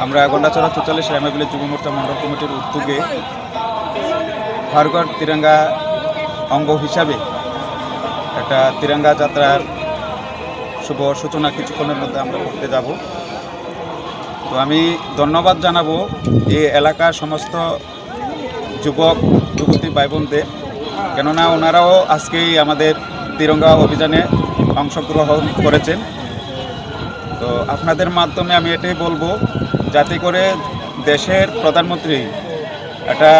আমরা গন্ডাছড়া ৪৪ রায়মাগুলি যুব মোর্চা মন্ডল কমিটির উদ্যোগে হর ঘর তিরঙ্গা অঙ্গ হিসাবে একটা তিরঙ্গা যাত্রার শুভ সূচনা কিছুক্ষণের মধ্যে আমরা করতে যাব। তো আমি ধন্যবাদ জানাবো এই এলাকার সমস্ত যুবক যুবতী ভাই বোনদের, কেননা ওনারাও আজকেই আমাদের তিরঙ্গা অভিযানে অংশগ্রহণ করেছেন। তো আপনাদের মাধ্যমে আমি এটাই বলবো, যাতে করে দেশের প্রধানমন্ত্রী একটা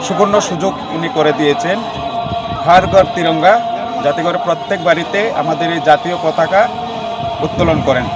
সুবর্ণ সুযোগ উনি করে দিয়েছেন হর ঘর তিরঙ্গা, যাতে করে প্রত্যেক বাড়িতে আমাদের এই জাতীয় পতাকা উত্তোলন করেন।